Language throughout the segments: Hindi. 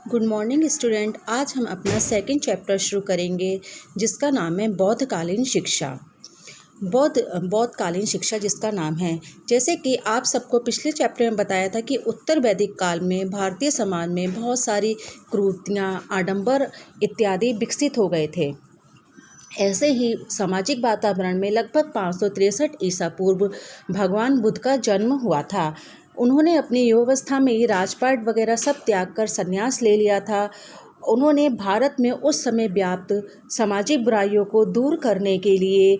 Good morning student. आज हम अपना सेकंड चैप्टर शुरू करेंगे जिसका नाम है बौद्धकालीन शिक्षा। बौद्धकालीन शिक्षा जिसका नाम है, जैसे कि आप सबको पिछले चैप्टर में बताया था कि उत्तर वैदिक काल में भारतीय समाज में बहुत सारी क्रूरतियाँ, आडंबर इत्यादि विकसित हो गए थे। ऐसे ही सामाजिक वातावरण में लगभग 563 ईसा पूर्व भगवान बुद्ध का जन्म हुआ था। उन्होंने अपनी युवावस्था में ही राजपाट वगैरह सब त्याग कर संन्यास ले लिया था। उन्होंने भारत में उस समय व्याप्त सामाजिक बुराइयों को दूर करने के लिए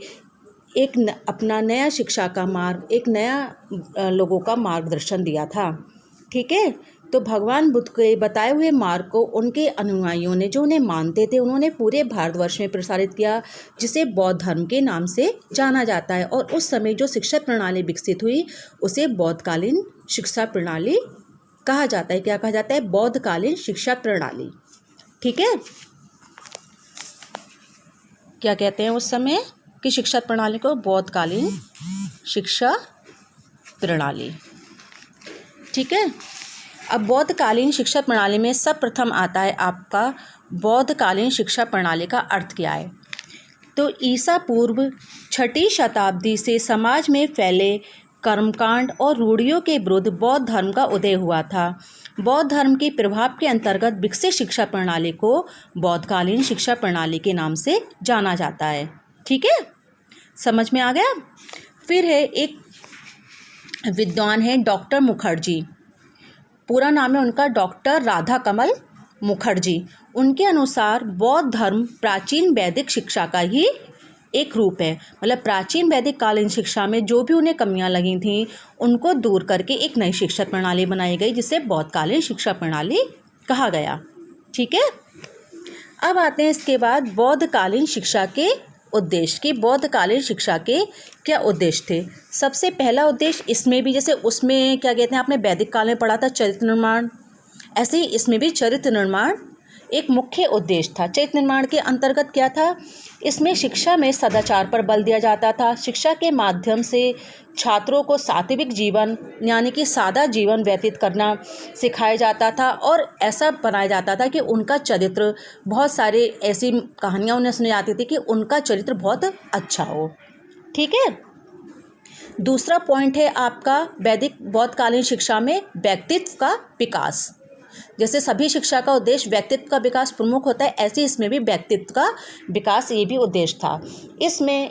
अपना नया शिक्षा का मार्ग, एक नया लोगों का मार्गदर्शन दिया था। ठीक है, तो भगवान बुद्ध के बताए हुए मार्ग को उनके अनुयायियों ने, जो उन्हें मानते थे, उन्होंने पूरे भारतवर्ष में प्रसारित किया, जिसे बौद्ध धर्म के नाम से जाना जाता है। और उस समय जो शिक्षा प्रणाली विकसित हुई उसे बौद्धकालीन शिक्षा प्रणाली कहा जाता है। क्या कहा जाता है? बौद्धकालीन शिक्षा प्रणाली। ठीक है, क्या कहते हैं उस समय की शिक्षा प्रणाली को? बौद्धकालीन शिक्षा प्रणाली। ठीक है, अब बौद्धकालीन शिक्षा प्रणाली में सर्वप्रथम आता है आपका बौद्धकालीन शिक्षा प्रणाली का अर्थ क्या है। तो ईसा पूर्व 6ठी शताब्दी से समाज में फैले कर्मकांड और रूढ़ियों के विरुद्ध बौद्ध धर्म का उदय हुआ था। बौद्ध धर्म के प्रभाव के अंतर्गत विकसित शिक्षा प्रणाली को बौद्धकालीन शिक्षा प्रणाली के नाम से जाना जाता है। ठीक है, समझ में आ गया? फिर है एक विद्वान है डॉक्टर मुखर्जी, पूरा नाम है उनका डॉक्टर राधा कमल मुखर्जी। उनके अनुसार बौद्ध धर्म प्राचीन वैदिक शिक्षा का ही एक रूप है। मतलब प्राचीन वैदिक कालीन शिक्षा में जो भी उन्हें कमियां लगी थीं उनको दूर करके एक नई शिक्षा प्रणाली बनाई गई, जिसे बौद्धकालीन शिक्षा प्रणाली कहा गया। ठीक है, अब आते हैं इसके बाद बौद्धकालीन शिक्षा के उद्देश्य की। बौद्धकालीन शिक्षा के क्या उद्देश्य थे? सबसे पहला उद्देश्य, इसमें भी जैसे उसमें क्या कहते हैं, आपने वैदिक काल में पढ़ा था चरित्र निर्माण, ऐसे ही इसमें भी चरित्र निर्माण एक मुख्य उद्देश्य था। चरित्र निर्माण के अंतर्गत क्या था? इसमें शिक्षा में सदाचार पर बल दिया जाता था। शिक्षा के माध्यम से छात्रों को सात्विक जीवन यानी कि सादा जीवन व्यतीत करना सिखाया जाता था, और ऐसा बनाया जाता था कि उनका चरित्र, बहुत सारे ऐसी कहानियाँ उन्हें सुनी जाती थी कि उनका चरित्र बहुत अच्छा हो। ठीक है, दूसरा पॉइंट है आपका वैदिक बौद्धकालीन शिक्षा में व्यक्तित्व का विकास। जैसे सभी शिक्षा का उद्देश्य व्यक्तित्व का विकास प्रमुख होता है, ऐसे इसमें भी व्यक्तित्व का विकास ये भी उद्देश्य था। इसमें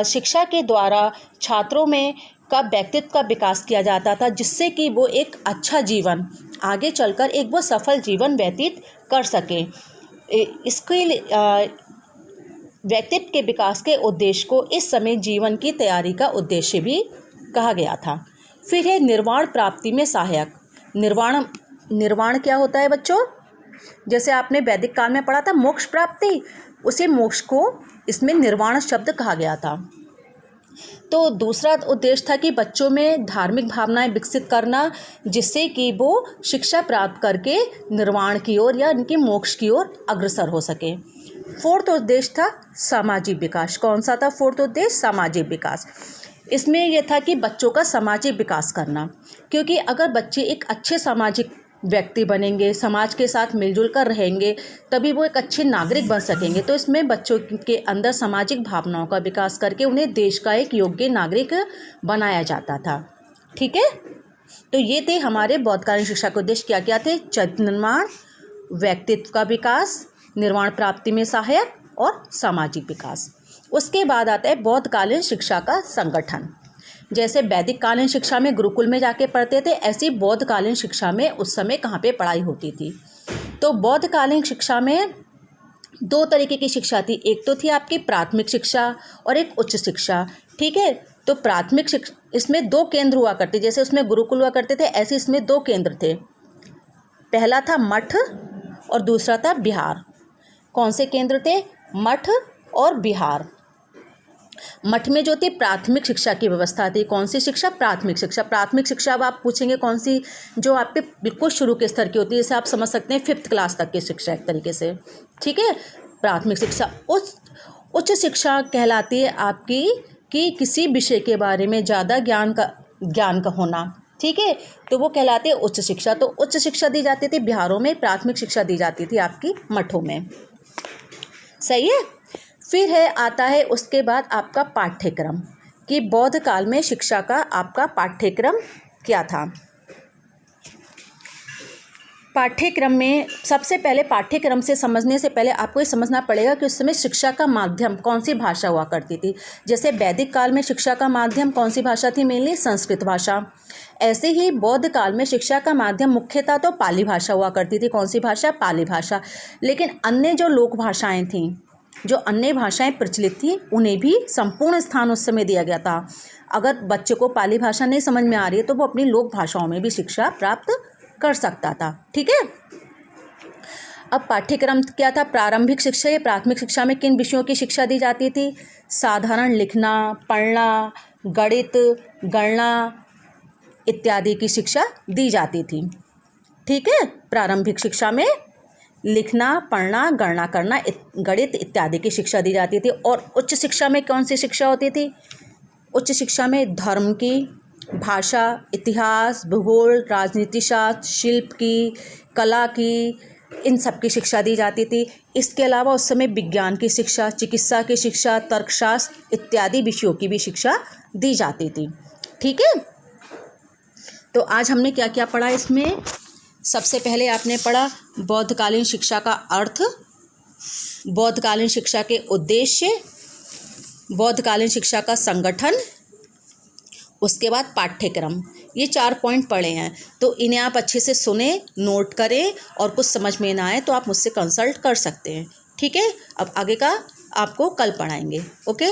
शिक्षा के द्वारा छात्रों में का व्यक्तित्व का विकास किया जाता था, जिससे कि वो एक अच्छा जीवन, आगे चलकर एक वो सफल जीवन व्यतीत कर सकें। इसके व्यक्तित्व के विकास के उद्देश्य को इस समय जीवन की तैयारी का उद्देश्य भी कहा गया था। फिर है निर्वाण प्राप्ति में सहायक। निर्वाण क्या होता है बच्चों? जैसे आपने वैदिक काल में पढ़ा था मोक्ष प्राप्ति, उसी मोक्ष को इसमें निर्वाण शब्द कहा गया था। तो दूसरा उद्देश्य था कि बच्चों में धार्मिक भावनाएं विकसित करना, जिससे कि वो शिक्षा प्राप्त करके निर्वाण की ओर या इनकी मोक्ष की ओर अग्रसर हो सके। फोर्थ उद्देश्य था सामाजिक विकास। कौन सा था फोर्थ उद्देश्य? सामाजिक विकास। इसमें यह था कि बच्चों का सामाजिक विकास करना, क्योंकि अगर बच्चे एक अच्छे सामाजिक व्यक्ति बनेंगे, समाज के साथ मिलजुल कर रहेंगे, तभी वो एक अच्छे नागरिक बन सकेंगे। तो इसमें बच्चों के अंदर सामाजिक भावनाओं का विकास करके उन्हें देश का एक योग्य नागरिक बनाया जाता था। ठीक है, तो ये थे हमारे बौद्धकालीन शिक्षा के उद्देश्य। क्या क्या थे? चरित्र निर्माण, व्यक्तित्व का विकास, निर्वाण प्राप्ति में सहायक और सामाजिक विकास। उसके बाद आता है बौद्धकालीन शिक्षा का संगठन। जैसे वैदिक कालीन शिक्षा में गुरुकुल में जाके पढ़ते थे, ऐसी बौद्धकालीन शिक्षा में उस समय कहाँ पे पढ़ाई होती थी? तो बौद्धकालीन शिक्षा में दो तरीके की शिक्षा थी। एक तो थी आपकी प्राथमिक शिक्षा और एक उच्च शिक्षा। ठीक है, तो प्राथमिक शिक्षा, इसमें दो केंद्र हुआ करते, जैसे उसमें गुरुकुल हुआ करते थे, ऐसे इसमें दो केंद्र थे। पहला था मठ और दूसरा था बिहार। कौन से केंद्र थे? मठ और बिहार। मठ में जो थी प्राथमिक शिक्षा की व्यवस्था थी। कौन सी शिक्षा? प्राथमिक शिक्षा। प्राथमिक शिक्षा अब आप पूछेंगे कौन सी? जो आपके बिल्कुल शुरू के स्तर की होती है, जैसे आप समझ सकते हैं 5th क्लास तक की शिक्षा एक तरीके से। ठीक है, प्राथमिक शिक्षा। उच्च शिक्षा कहलाती है आपकी कि किसी विषय के बारे में ज़्यादा ज्ञान का होना। ठीक है, तो वो कहलाते हैं उच्च शिक्षा। तो उच्च शिक्षा दी जाती थी बिहारों में, प्राथमिक शिक्षा दी जाती थी आपकी मठों में। सही है। फिर है आता है उसके बाद आपका पाठ्यक्रम, कि बौद्ध काल में शिक्षा का आपका पाठ्यक्रम क्या था। पाठ्यक्रम में सबसे पहले, पाठ्यक्रम से समझने से पहले आपको ये समझना पड़ेगा कि उस समय शिक्षा का माध्यम कौन सी भाषा हुआ करती थी। जैसे वैदिक काल में शिक्षा का माध्यम कौन सी भाषा थी, मेनली संस्कृत भाषा। ऐसे ही बौद्ध काल में शिक्षा का माध्यम मुख्यतः तो पाली भाषा हुआ करती थी। कौन सी भाषा, पाली भाषा। लेकिन अन्य जो लोक भाषाएँ थीं, जो अन्य भाषाएं प्रचलित थी, उन्हें भी संपूर्ण स्थान उस समय दिया गया था। अगर बच्चे को पाली भाषा नहीं समझ में आ रही है तो वो अपनी लोक भाषाओं में भी शिक्षा प्राप्त कर सकता था। ठीक है। अब पाठ्यक्रम क्या था, प्रारंभिक शिक्षा या प्राथमिक शिक्षा में किन विषयों की शिक्षा दी जाती थी, साधारण लिखना, पढ़ना, गणित, गणना इत्यादि की शिक्षा दी जाती थी। ठीक है। प्रारंभिक शिक्षा में लिखना, पढ़ना, गणना करना, गणित इत्यादि की शिक्षा दी जाती थी। और उच्च शिक्षा में कौन सी शिक्षा होती थी, उच्च शिक्षा में धर्म की, भाषा, इतिहास, भूगोल, राजनीति शास्त्र, शिल्प की, कला की, इन सब की शिक्षा दी जाती थी। इसके अलावा उस समय विज्ञान की शिक्षा, चिकित्सा की शिक्षा, तर्कशास्त्र इत्यादि विषयों की भी शिक्षा दी जाती थी। ठीक है। तो आज हमने क्या क्या पढ़ा इसमें, सबसे पहले आपने पढ़ा बौद्धकालीन शिक्षा का अर्थ, बौद्धकालीन शिक्षा के उद्देश्य, बौद्धकालीन शिक्षा का संगठन, उसके बाद पाठ्यक्रम। ये 4 पॉइंट पढ़े हैं। तो इन्हें आप अच्छे से सुने, नोट करें, और कुछ समझ में ना आए तो आप मुझसे कंसल्ट कर सकते हैं। ठीक है। अब आगे का आपको कल पढ़ाएंगे। ओके।